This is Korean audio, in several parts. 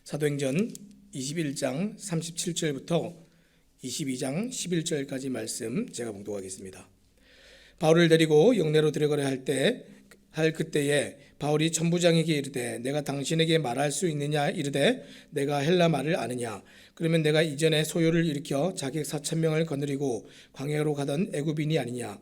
사도행전 21장 37절부터 22장 11절까지 말씀 제가 봉독하겠습니다. 바울을 데리고 영내로 들어가려 할 그때에 바울이 천부장에게 이르되 내가 당신에게 말할 수 있느냐 이르되 내가 헬라 말을 아느냐 그러면 내가 이전에 소요를 일으켜 자객 4,000명을 거느리고 광야로 가던 애굽인이 아니냐.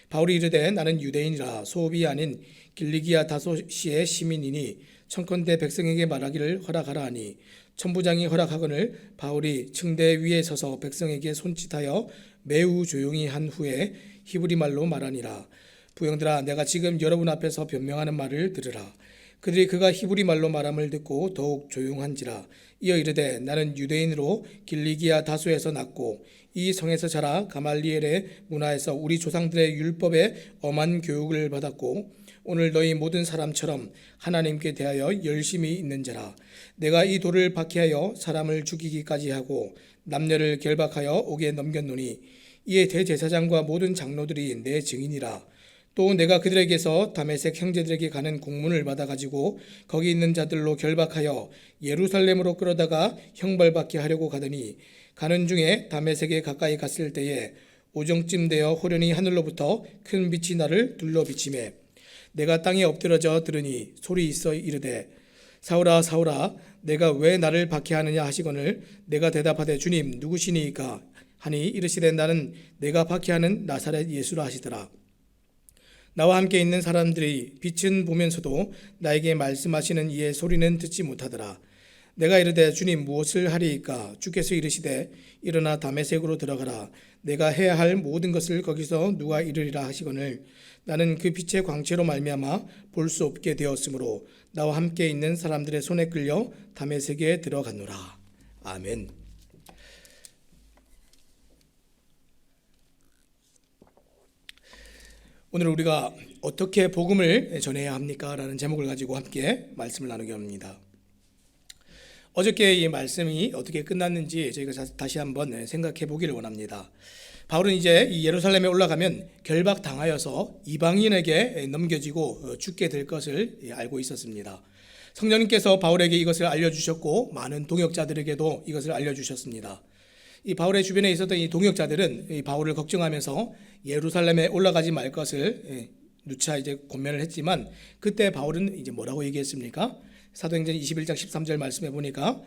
바울이 이르되 나는 유대인이라 소읍이 아닌 길리기아 다소시의 시민이니 청컨대 백성에게 말하기를 허락하라 하니 천부장이 허락하거늘 바울이 층대 위에 서서 백성에게 손짓하여 매우 조용히 한 후에 히브리 말로 말하니라. 부형들아, 내가 지금 여러분 앞에서 변명하는 말을 들으라. 그들이 그가 히브리 말로 말함을 듣고 더욱 조용한지라. 이어 이르되 나는 유대인으로 길리기아 다소에서 났고 이 성에서 자라 가말리엘의 문화에서 우리 조상들의 율법에 엄한 교육을 받았고 오늘 너희 모든 사람처럼 하나님께 대하여 열심히 있는 자라. 내가 이 돌을 박해하여 사람을 죽이기까지 하고 남녀를 결박하여 옥에 넘겼노니 이에 대제사장과 모든 장로들이 내 증인이라. 또 내가 그들에게서 다메섹 형제들에게 가는 공문을 받아가지고 거기 있는 자들로 결박하여 예루살렘으로 끌어다가 형벌받게 하려고 가더니 가는 중에 다메섹에 가까이 갔을 때에 오정쯤 되어 호련히 하늘로부터 큰 빛이 나를 둘러 비치매 내가 땅에 엎드러져 들으니 소리 있어 이르되 사울아 사울아 내가 왜 나를 박해하느냐 하시거늘 내가 대답하되 주님 누구시니이까 하니 이르시되 나는 내가 박해하는 나사렛 예수라 하시더라. 나와 함께 있는 사람들이 빛은 보면서도 나에게 말씀하시는 이의 소리는 듣지 못하더라. 내가 이르되 주님 무엇을 하리이까? 주께서 이르시되 일어나 다메섹으로 들어가라. 내가 해야 할 모든 것을 거기서 누가 이르리라 하시거늘 나는 그 빛의 광채로 말미암아 볼 수 없게 되었으므로 나와 함께 있는 사람들의 손에 끌려 다메섹에 들어갔노라. 아멘. 오늘 우리가 어떻게 복음을 전해야 합니까? 라는 제목을 가지고 함께 말씀을 나누게 합니다. 어저께 이 말씀이 어떻게 끝났는지 저희가 다시 한번 생각해 보기를 원합니다. 바울은 이제 이 예루살렘에 올라가면 결박당하여서 이방인에게 넘겨지고 죽게 될 것을 알고 있었습니다. 성령님께서 바울에게 이것을 알려주셨고 많은 동역자들에게도 이것을 알려주셨습니다. 이 바울의 주변에 있었던 이 동역자들은 이 바울을 걱정하면서 예루살렘에 올라가지 말 것을 누차 이제 권면을 했지만 그때 바울은 이제 뭐라고 얘기했습니까? 사도행전 21장 13절 말씀해 보니까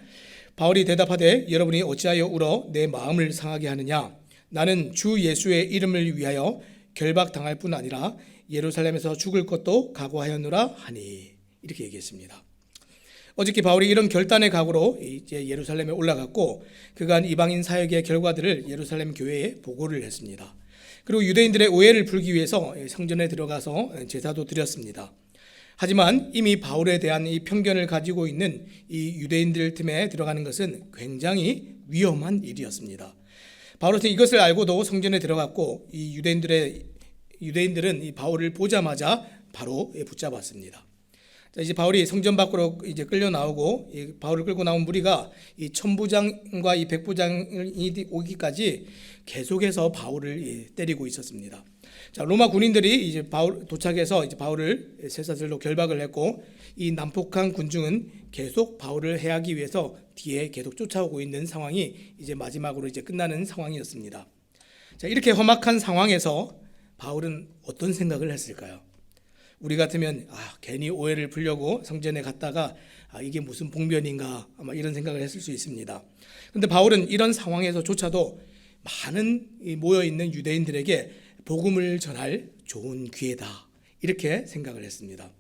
바울이 대답하되 여러분이 어찌하여 울어 내 마음을 상하게 하느냐? 나는 주 예수의 이름을 위하여 결박당할 뿐 아니라 예루살렘에서 죽을 것도 각오하였노라 하니 이렇게 얘기했습니다. 어저께 바울이 이런 결단의 각오로 이제 예루살렘에 올라갔고 그간 이방인 사역의 결과들을 예루살렘 교회에 보고를 했습니다. 그리고 유대인들의 오해를 풀기 위해서 성전에 들어가서 제사도 드렸습니다. 하지만 이미 바울에 대한 이 편견을 가지고 있는 이 유대인들 틈에 들어가는 것은 굉장히 위험한 일이었습니다. 바울은 이것을 알고도 성전에 들어갔고 이 유대인들은 이 바울을 보자마자 바로 붙잡았습니다. 이제 바울이 성전 밖으로 이제 끌려 나오고 바울을 끌고 나온 무리가 이 천부장과 이 백부장이 오기까지 계속해서 바울을 때리고 있었습니다. 자, 로마 군인들이 이제 도착해서 이제 바울을 쇠사슬로 결박을 했고 이 난폭한 군중은 계속 바울을 해하기 위해서 뒤에 계속 쫓아오고 있는 상황이 이제 마지막으로 이제 끝나는 상황이었습니다. 자, 이렇게 험악한 상황에서 바울은 어떤 생각을 했을까요? 우리 같으면 괜히 오해를 풀려고 성전에 갔다가 이게 무슨 봉변인가 아마 이런 생각을 했을 수 있습니다. 그런데 바울은 이런 상황에서조차도 많은 모여있는 유대인들에게 복음을 전할 좋은 기회다 이렇게 생각을 했습니다.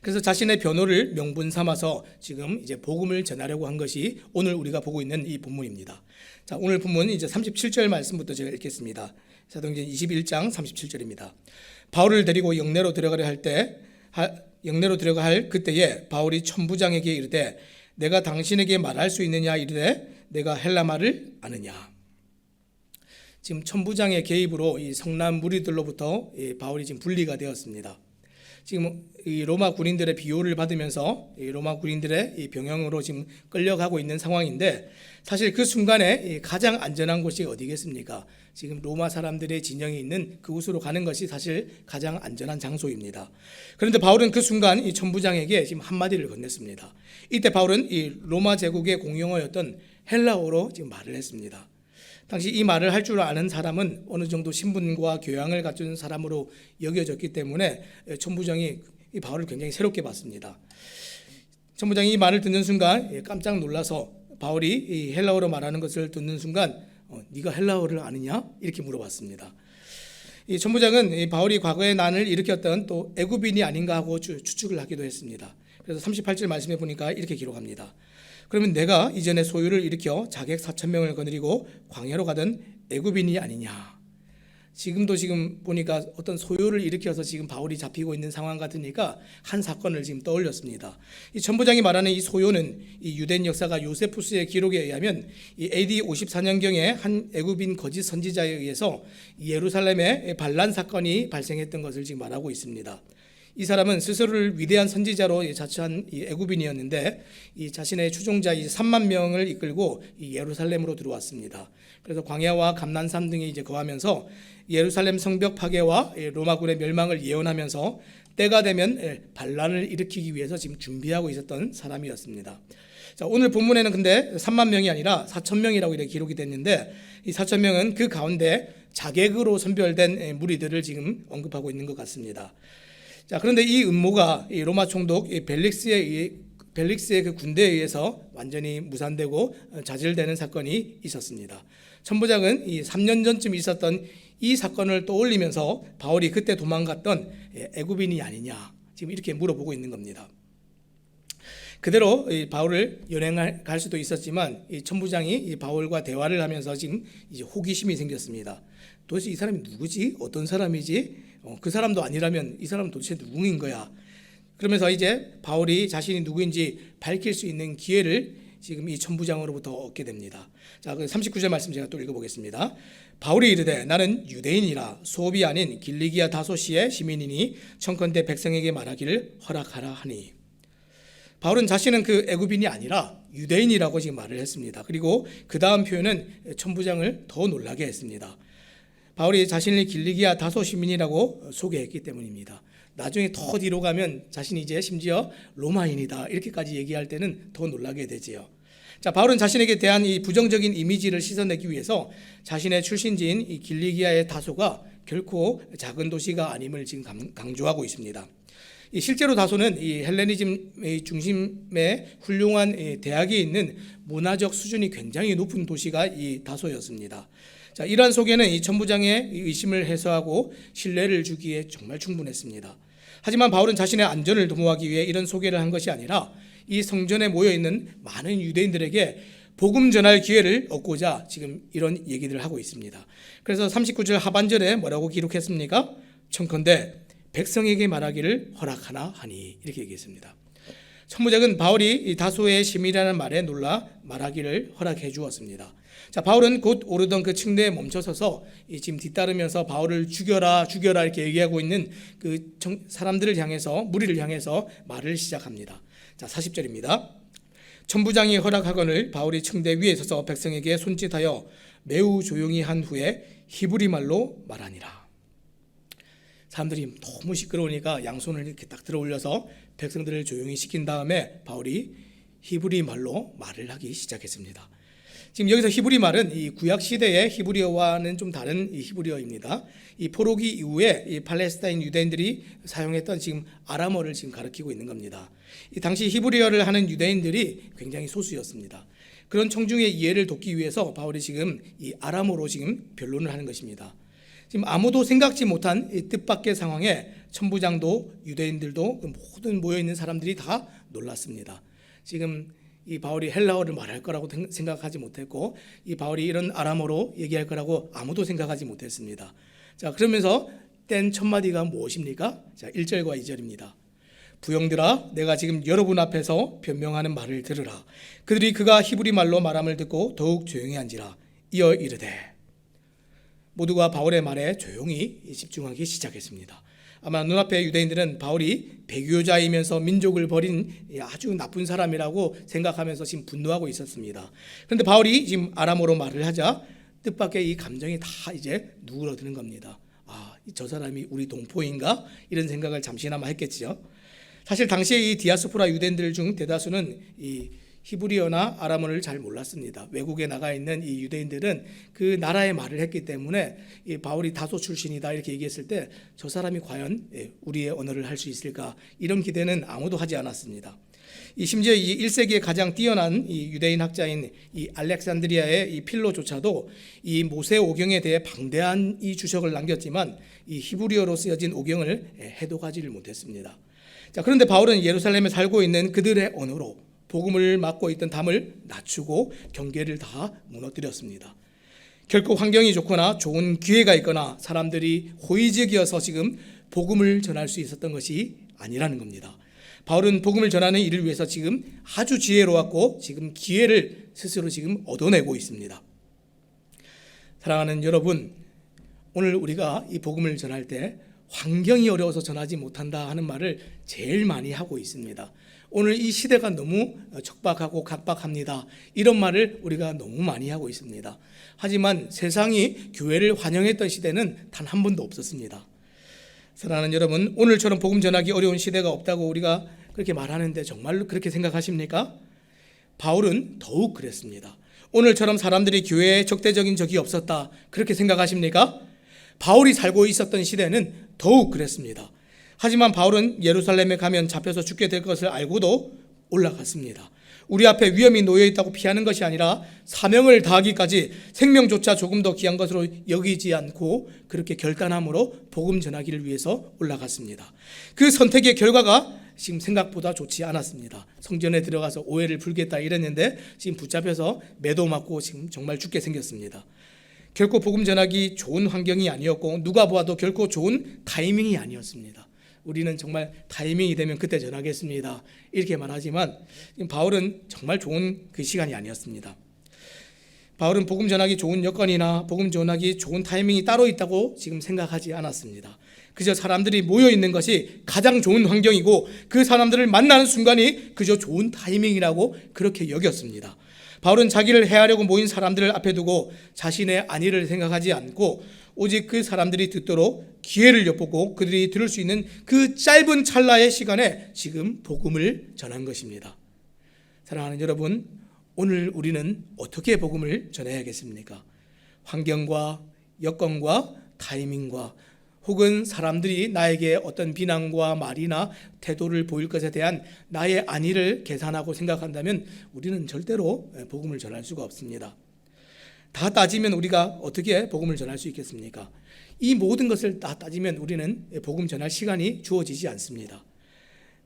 그래서 자신의 변호를 명분 삼아서 지금 이제 복음을 전하려고 한 것이 오늘 우리가 보고 있는 이 본문입니다. 자, 오늘 본문 이제 37절 말씀부터 제가 읽겠습니다. 사도행전 21장 37절입니다. 바울을 데리고 영내로 들어가려 할 그때에 바울이 천부장에게 이르되 내가 당신에게 말할 수 있느냐 이르되 내가 헬라 말을 아느냐. 지금 천부장의 개입으로 이 성난 무리들로부터 바울이 지금 분리가 되었습니다. 지금 이 로마 군인들의 비호를 받으면서 이 로마 군인들의 이 병영으로 지금 끌려가고 있는 상황인데, 사실 그 순간에 가장 안전한 곳이 어디겠습니까? 지금 로마 사람들의 진영이 있는 그곳으로 가는 것이 사실 가장 안전한 장소입니다. 그런데 바울은 그 순간 이 천부장에게 지금 한마디를 건넸습니다. 이때 바울은 이 로마 제국의 공용어였던 헬라어로 지금 말을 했습니다. 당시 이 말을 할 줄 아는 사람은 어느 정도 신분과 교양을 갖춘 사람으로 여겨졌기 때문에 천부장이 이 바울을 굉장히 새롭게 봤습니다. 천부장이 이 말을 듣는 순간 깜짝 놀라서 바울이 이 헬라어로 말하는 것을 듣는 순간 네가 헬라어를 아느냐? 이렇게 물어봤습니다. 이 천부장은 이 바울이 과거에 난을 일으켰던 또 애굽인이 아닌가 하고 추측을 하기도 했습니다. 그래서 38절 말씀해 보니까 이렇게 기록합니다. 그러면 내가 이전에 소유를 일으켜 자객 4,000명을 거느리고 광야로 가던 애굽인이 아니냐. 지금도 지금 보니까 어떤 소유를 일으켜서 지금 바울이 잡히고 있는 상황 같으니까 한 사건을 지금 떠올렸습니다. 이 천부장이 말하는 이 소요는 이 유대인 역사가 요세푸스의 기록에 의하면 이 AD 54년경에 한 애굽인 거짓 선지자에 의해서 예루살렘에 반란 사건이 발생했던 것을 지금 말하고 있습니다. 이 사람은 스스로를 위대한 선지자로 자처한 이 애굽인이었는데 이 자신의 추종자 3만 명을 이끌고 이 예루살렘으로 들어왔습니다. 그래서 광야와 감난산 등에 이제 거하면서 예루살렘 성벽 파괴와 로마군의 멸망을 예언하면서 때가 되면 반란을 일으키기 위해서 지금 준비하고 있었던 사람이었습니다. 자, 오늘 본문에는 근데 3만 명이 아니라 4,000명이라고 이렇게 기록이 됐는데 이 4,000명은 그 가운데 자객으로 선별된 무리들을 지금 언급하고 있는 것 같습니다. 자, 그런데 이 음모가 이 로마 총독 벨릭스의 그 군대에 의해서 완전히 무산되고 자질되는 사건이 있었습니다. 천부장은 이 3년 전쯤 있었던 이 사건을 떠올리면서 바울이 그때 도망갔던 애굽인이 아니냐 지금 이렇게 물어보고 있는 겁니다. 그대로 바울을 연행할 수도 있었지만 이 천부장이 이 바울과 대화를 하면서 지금 이제 호기심이 생겼습니다. 도대체 이 사람이 누구지? 어떤 사람이지? 그 사람도 아니라면 이 사람은 도대체 누구인 거야? 그러면서 이제 바울이 자신이 누구인지 밝힐 수 있는 기회를 지금 이 천부장으로부터 얻게 됩니다. 자, 39절 말씀 제가 또 읽어보겠습니다. 바울이 이르되 나는 유대인이라 소업이 아닌 길리기아 다소시의 시민이니 청컨대 백성에게 말하기를 허락하라 하니. 바울은 자신은 그 애굽인이 아니라 유대인이라고 지금 말을 했습니다. 그리고 그 다음 표현은 천부장을 더 놀라게 했습니다. 바울이 자신을 길리기아 다소 시민이라고 소개했기 때문입니다. 나중에 더 뒤로 가면 자신이 이제 심지어 로마인이다 이렇게까지 얘기할 때는 더 놀라게 되지요. 자, 바울은 자신에게 대한 이 부정적인 이미지를 씻어내기 위해서 자신의 출신지인 이 길리기아의 다소가 결코 작은 도시가 아님을 지금 강조하고 있습니다. 실제로 다소는 이 헬레니즘 중심의 훌륭한 대학에 있는 문화적 수준이 굉장히 높은 도시가 이 다소였습니다. 자, 이러한 소개는 이 천부장의 의심을 해소하고 신뢰를 주기에 정말 충분했습니다. 하지만 바울은 자신의 안전을 도모하기 위해 이런 소개를 한 것이 아니라 이 성전에 모여 있는 많은 유대인들에게 복음 전할 기회를 얻고자 지금 이런 얘기들을 하고 있습니다. 그래서 39절 하반절에 뭐라고 기록했습니까? 청컨대 백성에게 말하기를 허락하나 하니 이렇게 얘기했습니다. 천부장은 바울이 다소의 시민이라는 말에 놀라 말하기를 허락해 주었습니다. 자, 바울은 곧 오르던 그 층대에 멈춰서서 지금 뒤따르면서 바울을 죽여라 이렇게 얘기하고 있는 그 사람들을 향해서 무리를 향해서 말을 시작합니다. 자, 40절입니다. 천부장이 허락하거늘 바울이 층대 위에 서서 백성에게 손짓하여 매우 조용히 한 후에 히브리 말로 말하니라. 사람들이 너무 시끄러우니까 양손을 이렇게 딱 들어 올려서 백성들을 조용히 시킨 다음에 바울이 히브리 말로 말을 하기 시작했습니다. 지금 여기서 히브리 말은 이 구약 시대의 히브리어와는 좀 다른 이 히브리어입니다. 이 포로기 이후에 이 팔레스타인 유대인들이 사용했던 지금 아람어를 지금 가리키고 있는 겁니다. 이 당시 히브리어를 하는 유대인들이 굉장히 소수였습니다. 그런 청중의 이해를 돕기 위해서 바울이 지금 이 아람어로 지금 변론을 하는 것입니다. 지금 아무도 생각지 못한 이 뜻밖의 상황에 천부장도 유대인들도 모든 모여 있는 사람들이 다 놀랐습니다. 지금 이 바울이 헬라어를 말할 거라고 생각하지 못했고 이 바울이 이런 아람어로 얘기할 거라고 아무도 생각하지 못했습니다. 자, 그러면서 뗀 첫 마디가 무엇입니까? 자, 1절과 2절입니다. 부형들아, 내가 지금 여러분 앞에서 변명하는 말을 들으라. 그들이 그가 히브리 말로 말함을 듣고 더욱 조용히 한지라. 이어 이르되. 모두가 바울의 말에 조용히 집중하기 시작했습니다. 아마 눈앞에 유대인들은 바울이 배교자이면서 민족을 버린 아주 나쁜 사람이라고 생각하면서 지금 분노하고 있었습니다. 그런데 바울이 지금 아람어로 말을 하자 뜻밖의 이 감정이 다 이제 누그러드는 겁니다. 저 사람이 우리 동포인가? 이런 생각을 잠시나마 했겠지요. 사실 당시에 이 디아스포라 유대인들 중 대다수는 이 히브리어나 아람어를 잘 몰랐습니다. 외국에 나가 있는 이 유대인들은 그 나라의 말을 했기 때문에 이 바울이 다소 출신이다 이렇게 얘기했을 때 저 사람이 과연 우리의 언어를 할 수 있을까 이런 기대는 아무도 하지 않았습니다. 심지어 이 1세기에 가장 뛰어난 이 유대인 학자인 이 알렉산드리아의 이 필로조차도 이 모세 오경에 대해 방대한 이 주석을 남겼지만 이 히브리어로 쓰여진 오경을 해독하지를 못했습니다. 자, 그런데 바울은 예루살렘에 살고 있는 그들의 언어로 복음을 맡고 있던 담을 낮추고 경계를 다 무너뜨렸습니다. 결코 환경이 좋거나 좋은 기회가 있거나 사람들이 호의적이어서 지금 복음을 전할 수 있었던 것이 아니라는 겁니다. 바울은 복음을 전하는 일을 위해서 지금 아주 지혜로웠고 지금 기회를 스스로 지금 얻어내고 있습니다. 사랑하는 여러분, 오늘 우리가 이 복음을 전할 때 환경이 어려워서 전하지 못한다 하는 말을 제일 많이 하고 있습니다. 오늘 이 시대가 너무 척박하고 각박합니다. 이런 말을 우리가 너무 많이 하고 있습니다. 하지만 세상이 교회를 환영했던 시대는 단 한 번도 없었습니다. 사랑하는 여러분, 오늘처럼 복음 전하기 어려운 시대가 없다고 우리가 그렇게 말하는데 정말로 그렇게 생각하십니까? 바울은 더욱 그랬습니다. 오늘처럼 사람들이 교회에 적대적인 적이 없었다 그렇게 생각하십니까? 바울이 살고 있었던 시대는 더욱 그랬습니다. 하지만 바울은 예루살렘에 가면 잡혀서 죽게 될 것을 알고도 올라갔습니다. 우리 앞에 위험이 놓여 있다고 피하는 것이 아니라 사명을 다하기까지 생명조차 조금 더 귀한 것으로 여기지 않고 그렇게 결단함으로 복음 전하기를 위해서 올라갔습니다. 그 선택의 결과가 지금 생각보다 좋지 않았습니다. 성전에 들어가서 오해를 풀겠다 이랬는데 지금 붙잡혀서 매도 맞고 지금 정말 죽게 생겼습니다. 결코 복음 전하기 좋은 환경이 아니었고 누가 보아도 결코 좋은 타이밍이 아니었습니다. 우리는 정말 타이밍이 되면 그때 전하겠습니다 이렇게 말하지만 바울은 정말 좋은 그 시간이 아니었습니다. 바울은 복음 전하기 좋은 여건이나 복음 전하기 좋은 타이밍이 따로 있다고 지금 생각하지 않았습니다. 그저 사람들이 모여 있는 것이 가장 좋은 환경이고 그 사람들을 만나는 순간이 그저 좋은 타이밍이라고 그렇게 여겼습니다. 바울은 자기를 해하려고 모인 사람들을 앞에 두고 자신의 안위를 생각하지 않고 오직 그 사람들이 듣도록 기회를 엿보고 그들이 들을 수 있는 그 짧은 찰나의 시간에 지금 복음을 전한 것입니다. 사랑하는 여러분, 오늘 우리는 어떻게 복음을 전해야겠습니까? 환경과 여건과 타이밍과 혹은 사람들이 나에게 어떤 비난과 말이나 태도를 보일 것에 대한 나의 안위를 계산하고 생각한다면 우리는 절대로 복음을 전할 수가 없습니다. 다 따지면 우리가 어떻게 복음을 전할 수 있겠습니까? 이 모든 것을 다 따지면 우리는 복음 전할 시간이 주어지지 않습니다.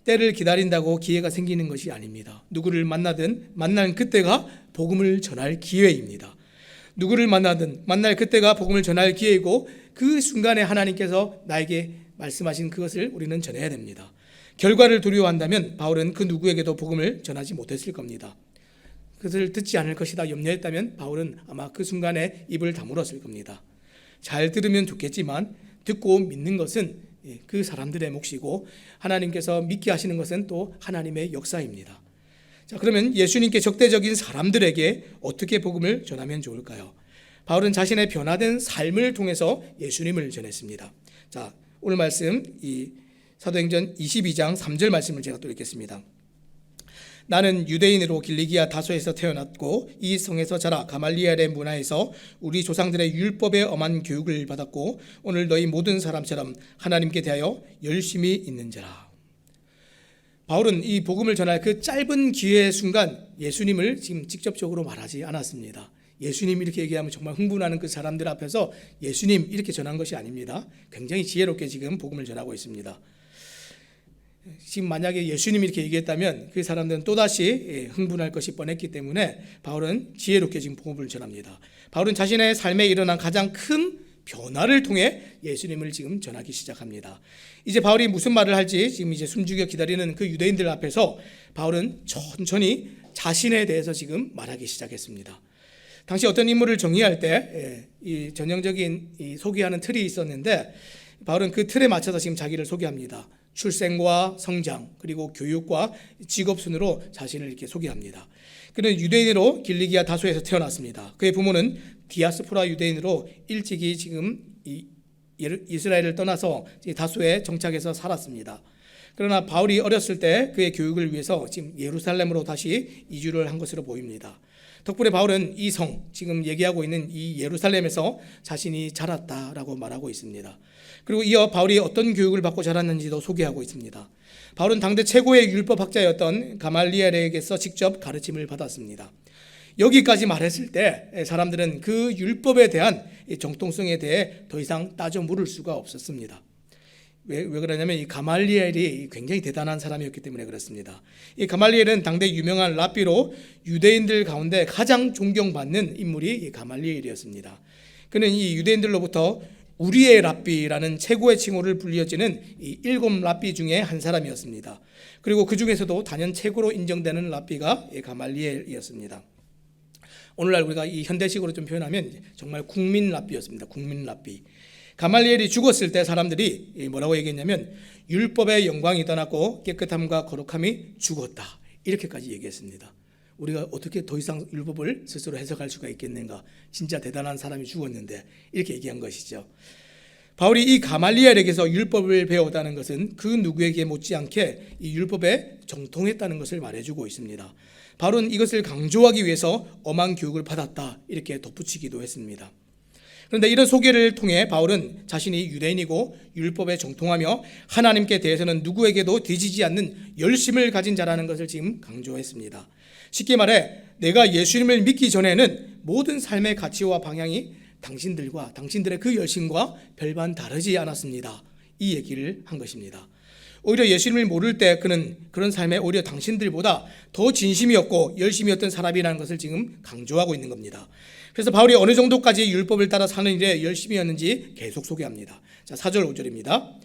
때를 기다린다고 기회가 생기는 것이 아닙니다. 누구를 만나든 만난 그때가 복음을 전할 기회입니다. 누구를 만나든 만날 그때가 복음을 전할 기회이고 그 순간에 하나님께서 나에게 말씀하신 그것을 우리는 전해야 됩니다. 결과를 두려워한다면 바울은 그 누구에게도 복음을 전하지 못했을 겁니다. 그것을 듣지 않을 것이다 염려했다면 바울은 아마 그 순간에 입을 다물었을 겁니다. 잘 들으면 좋겠지만 듣고 믿는 것은 그 사람들의 몫이고 하나님께서 믿게 하시는 것은 또 하나님의 역사입니다. 자, 그러면 예수님께 적대적인 사람들에게 어떻게 복음을 전하면 좋을까요? 바울은 자신의 변화된 삶을 통해서 예수님을 전했습니다. 자, 오늘 말씀 이 사도행전 22장 3절 말씀을 제가 또 읽겠습니다. 나는 유대인으로 길리기아 다소에서 태어났고 이 성에서 자라 가말리엘의 문화에서 우리 조상들의 율법에 엄한 교육을 받았고 오늘 너희 모든 사람처럼 하나님께 대하여 열심히 있는지라. 바울은 이 복음을 전할 그 짧은 기회의 순간 예수님을 지금 직접적으로 말하지 않았습니다. 예수님 이렇게 얘기하면 정말 흥분하는 그 사람들 앞에서 예수님 이렇게 전한 것이 아닙니다. 굉장히 지혜롭게 지금 복음을 전하고 있습니다. 지금 만약에 예수님이 이렇게 얘기했다면 그 사람들은 또다시 흥분할 것이 뻔했기 때문에 바울은 지혜롭게 지금 복음을 전합니다. 바울은 자신의 삶에 일어난 가장 큰 변화를 통해 예수님을 지금 전하기 시작합니다. 이제 바울이 무슨 말을 할지 지금 이제 숨죽여 기다리는 그 유대인들 앞에서 바울은 천천히 자신에 대해서 지금 말하기 시작했습니다. 당시 어떤 인물을 정의할 때 이 전형적인 이 소개하는 틀이 있었는데 바울은 그 틀에 맞춰서 지금 자기를 소개합니다. 출생과 성장 그리고 교육과 직업 순으로 자신을 이렇게 소개합니다. 그는 유대인으로 길리기아 다소에서 태어났습니다. 그의 부모는 디아스포라 유대인으로 일찍이 지금 이스라엘을 떠나서 다소에 정착해서 살았습니다. 그러나 바울이 어렸을 때 그의 교육을 위해서 지금 예루살렘으로 다시 이주를 한 것으로 보입니다. 덕분에 바울은 이 성, 지금 얘기하고 있는 이 예루살렘에서 자신이 자랐다라고 말하고 있습니다. 그리고 이어 바울이 어떤 교육을 받고 자랐는지도 소개하고 있습니다. 바울은 당대 최고의 율법학자였던 가말리엘에게서 직접 가르침을 받았습니다. 여기까지 말했을 때 사람들은 그 율법에 대한 정통성에 대해 더 이상 따져 물을 수가 없었습니다. 왜 그러냐면 이 가말리엘이 굉장히 대단한 사람이었기 때문에 그렇습니다. 이 가말리엘은 당대 유명한 랍비로 유대인들 가운데 가장 존경받는 인물이 이 가말리엘이었습니다. 그는 이 유대인들로부터 우리의 랍비라는 최고의 칭호를 불리어지는 이 7 랍비 중에 한 사람이었습니다. 그리고 그 중에서도 단연 최고로 인정되는 랍비가 이 가말리엘이었습니다. 오늘날 우리가 이 현대식으로 좀 표현하면 정말 국민 랍비였습니다. 국민 랍비. 가말리엘이 죽었을 때 사람들이 뭐라고 얘기했냐면 율법의 영광이 떠났고 깨끗함과 거룩함이 죽었다. 이렇게까지 얘기했습니다. 우리가 어떻게 더 이상 율법을 스스로 해석할 수가 있겠는가? 진짜 대단한 사람이 죽었는데 이렇게 얘기한 것이죠. 바울이 이 가말리엘에게서 율법을 배웠다는 것은 그 누구에게 못지않게 이 율법에 정통했다는 것을 말해주고 있습니다. 바울은 이것을 강조하기 위해서 엄한 교육을 받았다 이렇게 덧붙이기도 했습니다. 그런데 이런 소개를 통해 바울은 자신이 유대인이고 율법에 정통하며 하나님께 대해서는 누구에게도 뒤지지 않는 열심을 가진 자라는 것을 지금 강조했습니다. 쉽게 말해 내가 예수님을 믿기 전에는 모든 삶의 가치와 방향이 당신들과 당신들의 그 열심과 별반 다르지 않았습니다. 이 얘기를 한 것입니다. 오히려 예수님을 모를 때 그는 그런 삶에 오히려 당신들보다 더 진심이었고 열심이었던 사람이라는 것을 지금 강조하고 있는 겁니다. 그래서 바울이 어느 정도까지 율법을 따라 사는 일에 열심이었는지 계속 소개합니다. 자, 4절 5절입니다.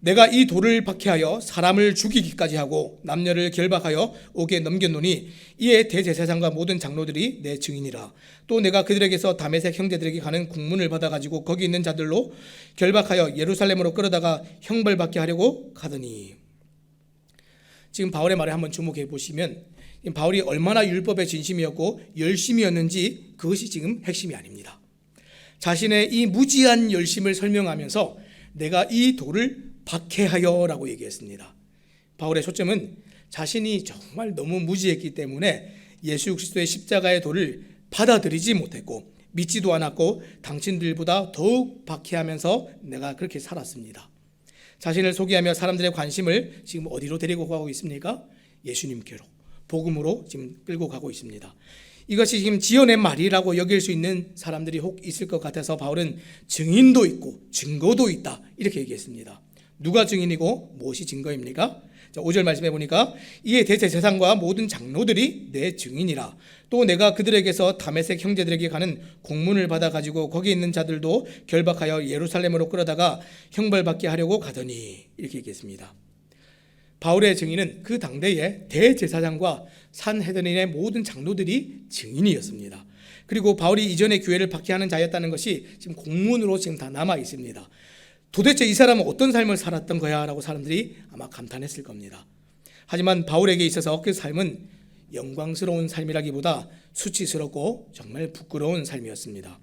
내가 이 돌을 박해하여 사람을 죽이기까지 하고 남녀를 결박하여 옥에 넘겼노니 이에 대제사장과 모든 장로들이 내 증인이라. 또 내가 그들에게서 다메섹 형제들에게 가는 공문을 받아가지고 거기 있는 자들로 결박하여 예루살렘으로 끌어다가 형벌받게 하려고 가더니. 지금 바울의 말에 한번 주목해 보시면 바울이 얼마나 율법에 진심이었고 열심이었는지 그것이 지금 핵심이 아닙니다. 자신의 이 무지한 열심을 설명하면서 내가 이 돌을 박해하여 라고 얘기했습니다. 바울의 초점은 자신이 정말 너무 무지했기 때문에 예수 그리스도의 십자가의 돌을 받아들이지 못했고 믿지도 않았고 당신들보다 더욱 박해하면서 내가 그렇게 살았습니다. 자신을 소개하며 사람들의 관심을 지금 어디로 데리고 가고 있습니까? 예수님께로, 복음으로 지금 끌고 가고 있습니다. 이것이 지금 지어낸 말이라고 여길 수 있는 사람들이 혹 있을 것 같아서 바울은 증인도 있고 증거도 있다 이렇게 얘기했습니다. 누가 증인이고 무엇이 증거입니까? 자, 5절 말씀해 보니까 이에 대제사장과 모든 장로들이 내 증인이라. 또 내가 그들에게서 다메섹 형제들에게 가는 공문을 받아가지고 거기 있는 자들도 결박하여 예루살렘으로 끌어다가 형벌받게 하려고 가더니 이렇게 얘기했습니다. 바울의 증인은 그 당대의 대제사장과 산헤드린의 모든 장로들이 증인이었습니다. 그리고 바울이 이전에 교회를 박해하는 자였다는 것이 지금 공문으로 지금 다 남아 있습니다. 도대체 이 사람은 어떤 삶을 살았던 거야? 라고 사람들이 아마 감탄했을 겁니다. 하지만 바울에게 있어서 그 삶은 영광스러운 삶이라기보다 수치스럽고 정말 부끄러운 삶이었습니다.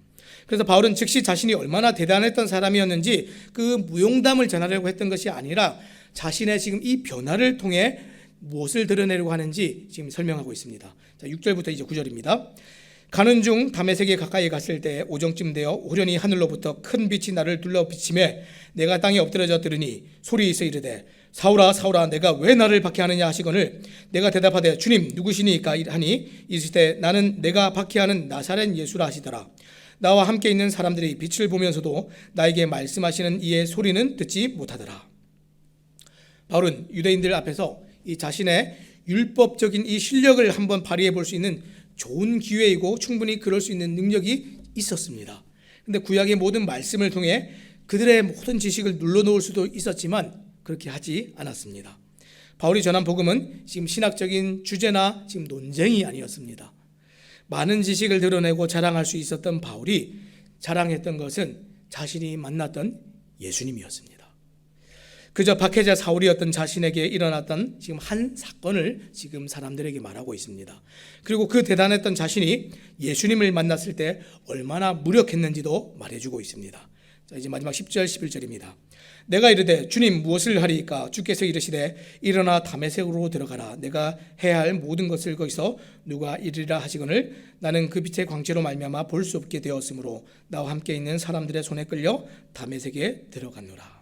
그래서 바울은 즉시 자신이 얼마나 대단했던 사람이었는지 그 무용담을 전하려고 했던 것이 아니라 자신의 지금 이 변화를 통해 무엇을 드러내려고 하는지 지금 설명하고 있습니다. 자, 6절부터 이제 9절입니다. 가는 중 다메섹에 가까이 갔을 때 오정쯤 되어 호련히 하늘로부터 큰 빛이 나를 둘러 비치매 내가 땅에 엎드려져 들으니 소리에서 이르되 사울아 사울아 내가 왜 나를 박해하느냐 하시거늘 내가 대답하되 주님 누구시니까 하니 이르시되 나는 내가 박해하는 나사렛 예수라 하시더라. 나와 함께 있는 사람들이 빛을 보면서도 나에게 말씀하시는 이의 소리는 듣지 못하더라. 바울은 유대인들 앞에서 이 자신의 율법적인 이 실력을 한번 발휘해 볼 수 있는 좋은 기회이고 충분히 그럴 수 있는 능력이 있었습니다. 그런데 구약의 모든 말씀을 통해 그들의 모든 지식을 눌러놓을 수도 있었지만 그렇게 하지 않았습니다. 바울이 전한 복음은 지금 신학적인 주제나 지금 논쟁이 아니었습니다. 많은 지식을 드러내고 자랑할 수 있었던 바울이 자랑했던 것은 자신이 만났던 예수님이었습니다. 그저 박해자 사울이었던 자신에게 일어났던 지금 한 사건을 지금 사람들에게 말하고 있습니다. 그리고 그 대단했던 자신이 예수님을 만났을 때 얼마나 무력했는지도 말해주고 있습니다. 자, 이제 마지막 10절 11절입니다. 내가 이르되 주님 무엇을 하리이까? 주께서 이르시되 일어나 다메섹으로 들어가라. 내가 해야 할 모든 것을 거기서 누가 이르리라 하시거늘 나는 그 빛의 광채로 말미암아 볼 수 없게 되었으므로 나와 함께 있는 사람들의 손에 끌려 다메섹에 들어갔노라.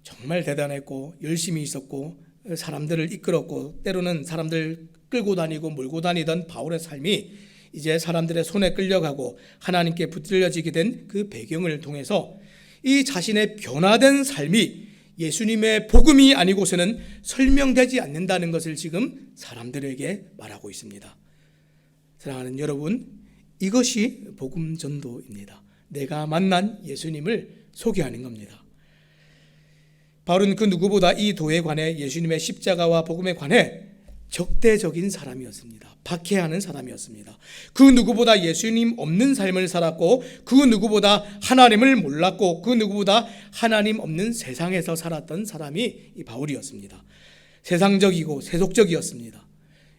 정말 대단했고 열심히 있었고 사람들을 이끌었고 때로는 사람들 끌고 다니고 몰고 다니던 바울의 삶이 이제 사람들의 손에 끌려가고 하나님께 붙들려지게 된 그 배경을 통해서 이 자신의 변화된 삶이 예수님의 복음이 아니고서는 설명되지 않는다는 것을 지금 사람들에게 말하고 있습니다. 사랑하는 여러분, 이것이 복음 전도입니다. 내가 만난 예수님을 소개하는 겁니다. 바울은 그 누구보다 이 도에 관해 예수님의 십자가와 복음에 관해 적대적인 사람이었습니다. 박해하는 사람이었습니다. 그 누구보다 예수님 없는 삶을 살았고 그 누구보다 하나님을 몰랐고 그 누구보다 하나님 없는 세상에서 살았던 사람이 이 바울이었습니다. 세상적이고 세속적이었습니다.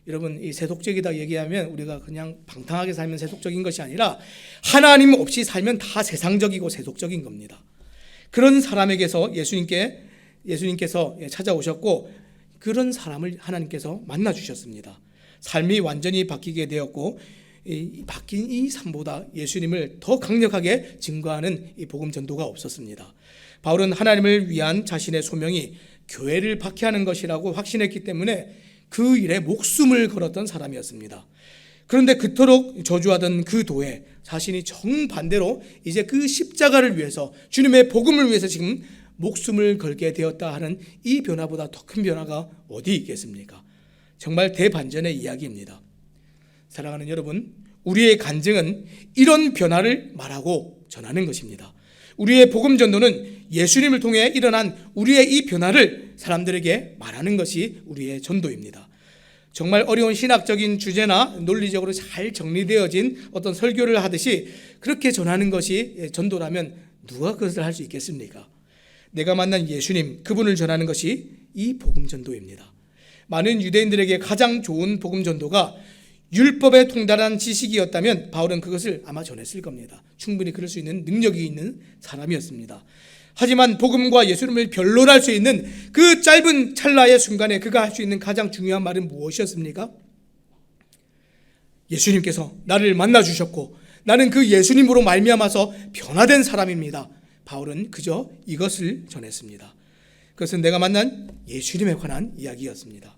여러분, 이 세속적이다 얘기하면 우리가 그냥 방탕하게 살면 세속적인 것이 아니라 하나님 없이 살면 다 세상적이고 세속적인 겁니다. 그런 사람에게서 예수님께서 찾아오셨고 그런 사람을 하나님께서 만나주셨습니다. 삶이 완전히 바뀌게 되었고 바뀐 이 삶보다 예수님을 더 강력하게 증거하는 이 복음 전도가 없었습니다. 바울은 하나님을 위한 자신의 소명이 교회를 박해하는 것이라고 확신했기 때문에 그 일에 목숨을 걸었던 사람이었습니다. 그런데 그토록 저주하던 그 도에 자신이 정반대로 이제 그 십자가를 위해서 주님의 복음을 위해서 지금 목숨을 걸게 되었다 하는 이 변화보다 더 큰 변화가 어디 있겠습니까? 정말 대반전의 이야기입니다. 사랑하는 여러분, 우리의 간증은 이런 변화를 말하고 전하는 것입니다. 우리의 복음 전도는 예수님을 통해 일어난 우리의 이 변화를 사람들에게 말하는 것이 우리의 전도입니다. 정말 어려운 신학적인 주제나 논리적으로 잘 정리되어진 어떤 설교를 하듯이 그렇게 전하는 것이 전도라면 누가 그것을 할 수 있겠습니까? 내가 만난 예수님, 그분을 전하는 것이 이 복음 전도입니다. 많은 유대인들에게 가장 좋은 복음 전도가 율법에 통달한 지식이었다면 바울은 그것을 아마 전했을 겁니다. 충분히 그럴 수 있는 능력이 있는 사람이었습니다. 하지만 복음과 예수님을 변론할 수 있는 그 짧은 찰나의 순간에 그가 할 수 있는 가장 중요한 말은 무엇이었습니까? 예수님께서 나를 만나주셨고 나는 그 예수님으로 말미암아서 변화된 사람입니다. 바울은 그저 이것을 전했습니다. 그것은 내가 만난 예수님에 관한 이야기였습니다.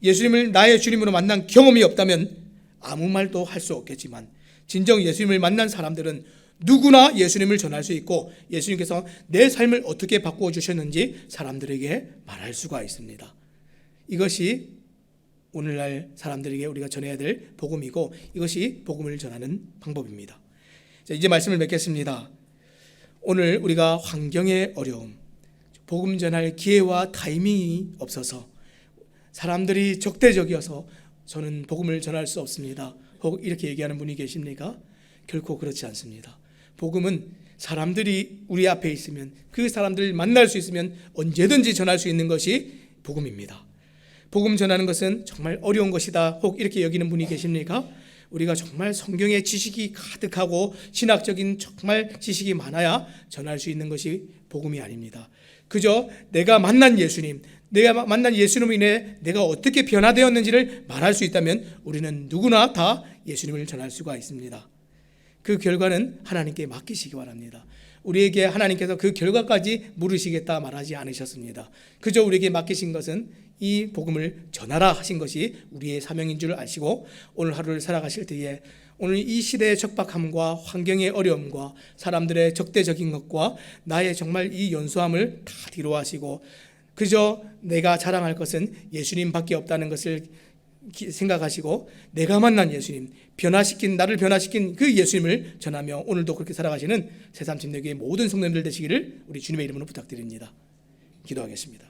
예수님을 나의 주님으로 만난 경험이 없다면 아무 말도 할 수 없겠지만 진정 예수님을 만난 사람들은 누구나 예수님을 전할 수 있고 예수님께서 내 삶을 어떻게 바꾸어 주셨는지 사람들에게 말할 수가 있습니다. 이것이 오늘날 사람들에게 우리가 전해야 될 복음이고 이것이 복음을 전하는 방법입니다. 자, 이제 말씀을 맺겠습니다. 오늘 우리가 환경의 어려움, 복음 전할 기회와 타이밍이 없어서 사람들이 적대적이어서 저는 복음을 전할 수 없습니다. 혹 이렇게 얘기하는 분이 계십니까? 결코 그렇지 않습니다. 복음은 사람들이 우리 앞에 있으면 그 사람들을 만날 수 있으면 언제든지 전할 수 있는 것이 복음입니다. 복음 전하는 것은 정말 어려운 것이다. 혹 이렇게 여기는 분이 계십니까? 우리가 정말 성경의 지식이 가득하고 신학적인 정말 지식이 많아야 전할 수 있는 것이 복음이 아닙니다. 그저 내가 만난 예수님, 내가 만난 예수님으로 인해 내가 어떻게 변화되었는지를 말할 수 있다면 우리는 누구나 다 예수님을 전할 수가 있습니다. 그 결과는 하나님께 맡기시기 바랍니다. 우리에게 하나님께서 그 결과까지 물으시겠다 말하지 않으셨습니다. 그저 우리에게 맡기신 것은 이 복음을 전하라 하신 것이 우리의 사명인 줄 아시고 오늘 하루를 살아가실 때에 오늘 이 시대의 척박함과 환경의 어려움과 사람들의 적대적인 것과 나의 정말 이 연소함을 다 뒤로 하시고 그저 내가 자랑할 것은 예수님밖에 없다는 것을 생각하시고 내가 만난 예수님, 나를 변화시킨 그 예수님을 전하며 오늘도 그렇게 살아가시는 새삼침대교의 모든 성도님들 되시기를 우리 주님의 이름으로 부탁드립니다. 기도하겠습니다.